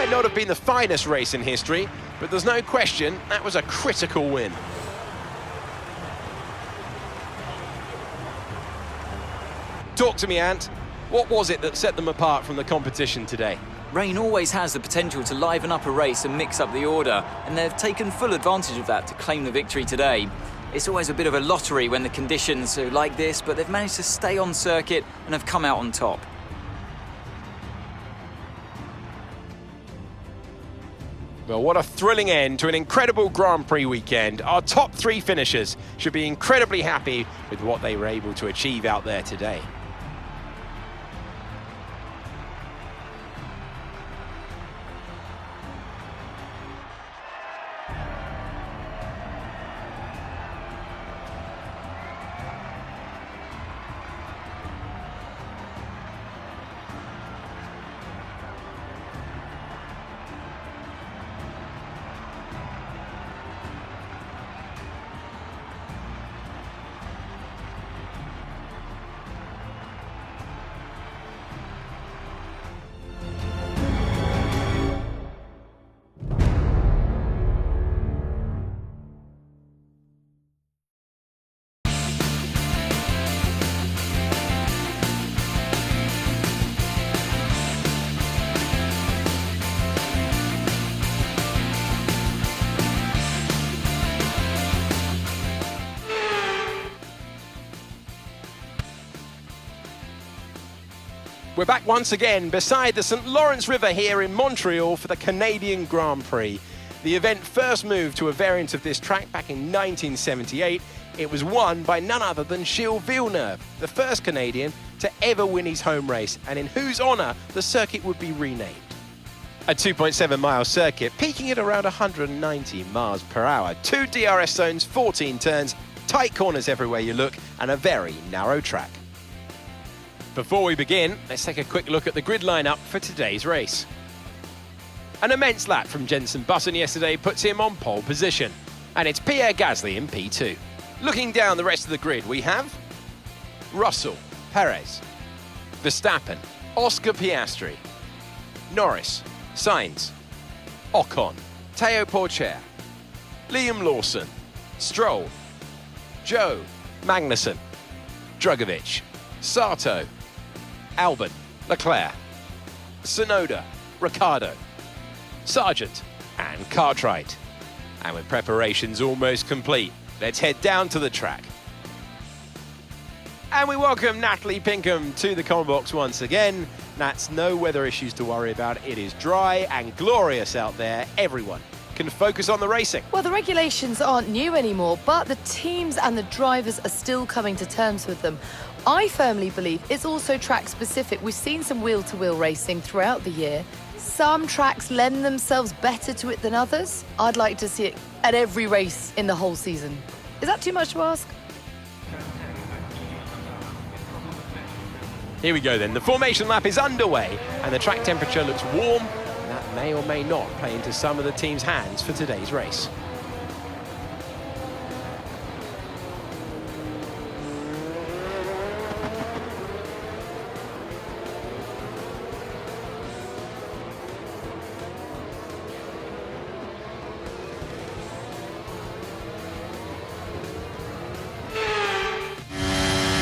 might not have been the finest race in history, but there's no question that was a critical win. Talk to me, Ant. What was it that set them apart from the competition today? Rain always has the potential to liven up a race and mix up the order, and they've taken full advantage of that to claim the victory today. It's always a bit of a lottery when the conditions are like this, but they've managed to stay on circuit and have come out on top. Well, what a thrilling end to an incredible Grand Prix weekend. Our top 3 finishers should be incredibly happy with what they were able to achieve out there today. We're back once again beside the St. Lawrence River here in Montreal for the Canadian Grand Prix. The event first moved to a variant of this track back in 1978. It was won by none other than Gilles Villeneuve, the first Canadian to ever win his home race, and in whose honour the circuit would be renamed. A 2.7-mile circuit, peaking at around 190 miles per hour. 2 DRS zones, 14 turns, tight corners everywhere you look, and a very narrow track. Before we begin, let's take a quick look at the grid lineup for today's race. An immense lap from Jenson Button yesterday puts him on pole position, and it's Pierre Gasly in P2. Looking down the rest of the grid, we have Russell, Perez, Verstappen, Oscar Piastri, Norris, Sainz, Ocon, Théo Pourchaire, Liam Lawson, Stroll, Joe, Magnussen, Drugovich, Sato, Albon, Leclerc, Tsunoda, Ricciardo, Sargent and Cartwright. And with preparations almost complete, let's head down to the track. And we welcome Natalie Pinkham to the comment box once again. Nats, no weather issues to worry about. It is dry and glorious out there. Everyone can focus on the racing. Well, the regulations aren't new anymore, but the teams and the drivers are still coming to terms with them. I firmly believe it's also track specific. We've seen some wheel-to-wheel racing throughout the year. Some tracks lend themselves better to it than others. I'd like to see it at every race in the whole season. Is that too much to ask? Here we go then. The formation lap is underway and the track temperature looks warm. And that may or may not play into some of the team's hands for today's race.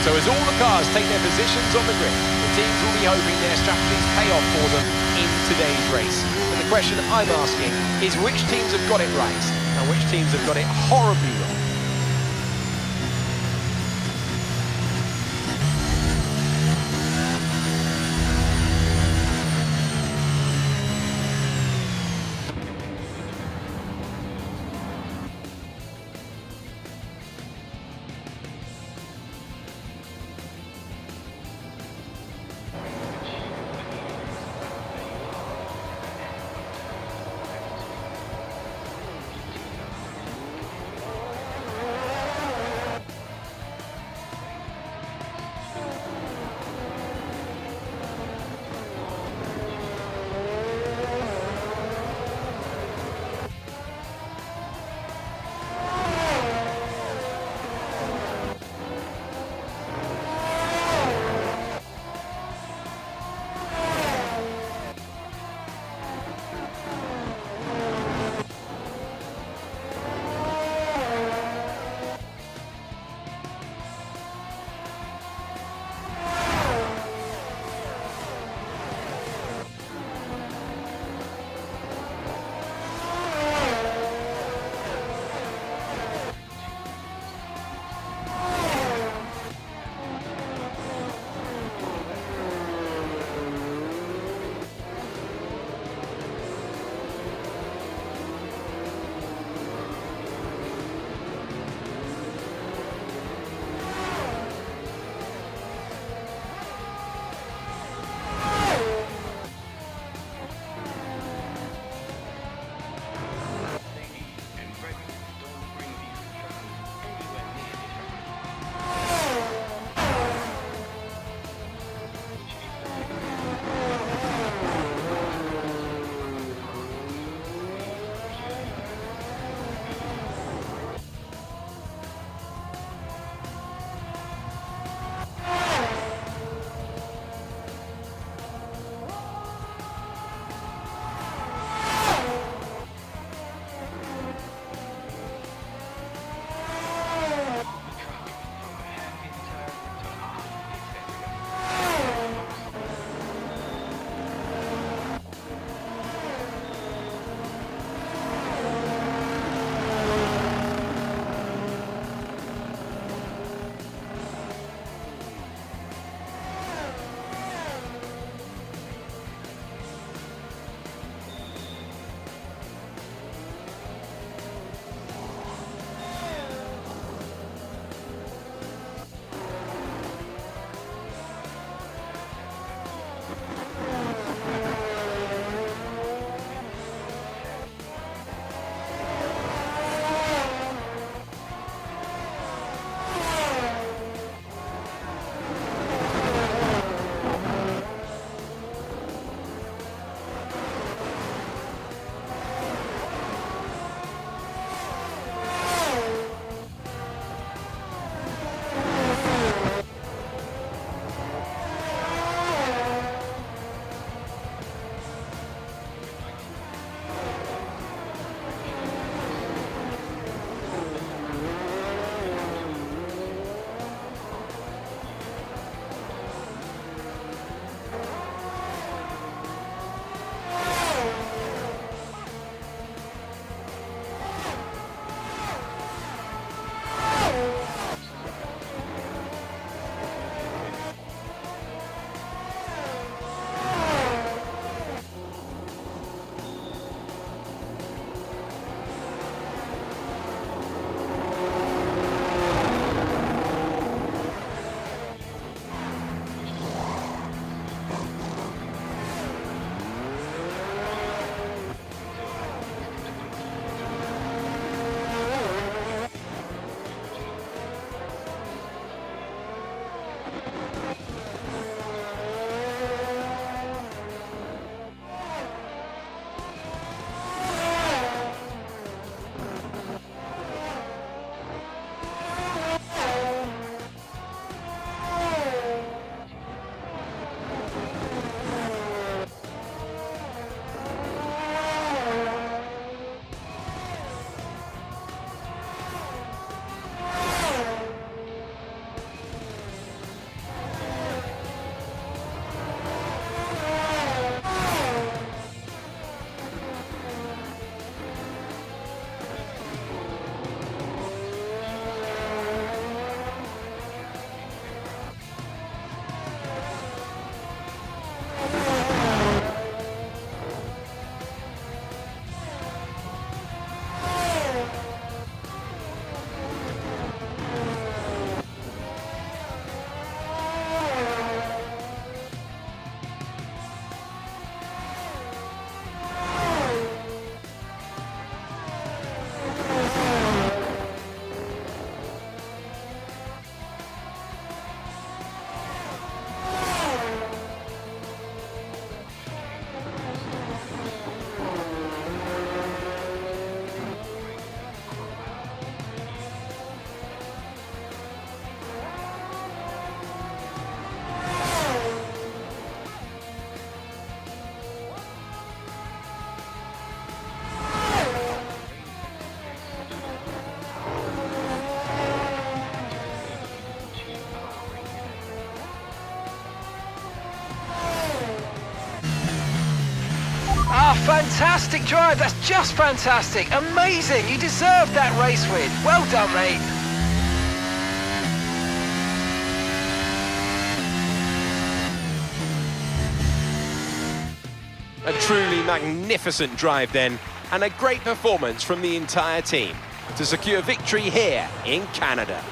So as all the cars take their positions on the grid, the teams will be hoping their strategies pay off for them in today's race. But the question I'm asking is which teams have got it right and which teams have got it horribly wrong? Ah, fantastic drive. That's just fantastic. Amazing. You deserve that race win. Well done, mate. A truly magnificent drive then, and a great performance from the entire team to secure victory here in Canada.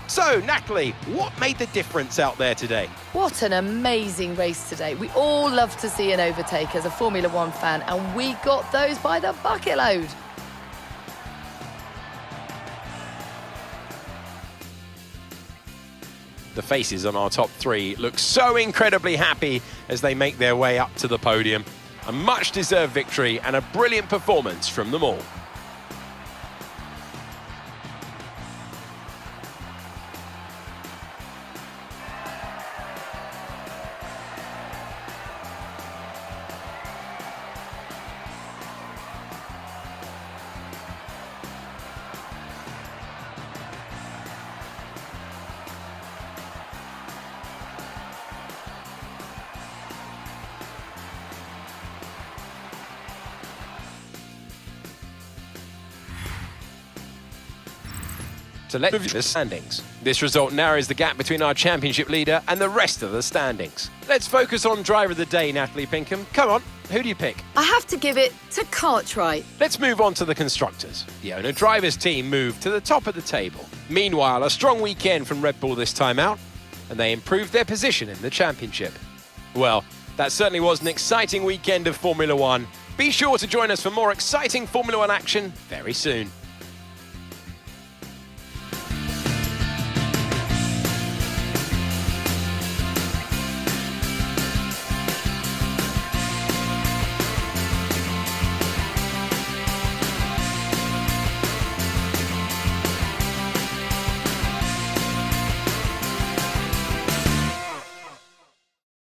So, Natalie, what made the difference out there today? What an amazing race today. We all love to see an overtake as a Formula One fan, and we got those by the bucket load. The faces on our top three look so incredibly happy as they make their way up to the podium. A much-deserved victory and a brilliant performance from them all. So let's review the standings. This result narrows the gap between our championship leader and the rest of the standings. Let's focus on driver of the day, Natalie Pinkham. Come on, who do you pick? I have to give it to Cartwright. Let's move on to the constructors. The owner drivers team moved to the top of the table. Meanwhile, a strong weekend from Red Bull this time out, and they improved their position in the championship. Well, that certainly was an exciting weekend of Formula One. Be sure to join us for more exciting Formula One action very soon.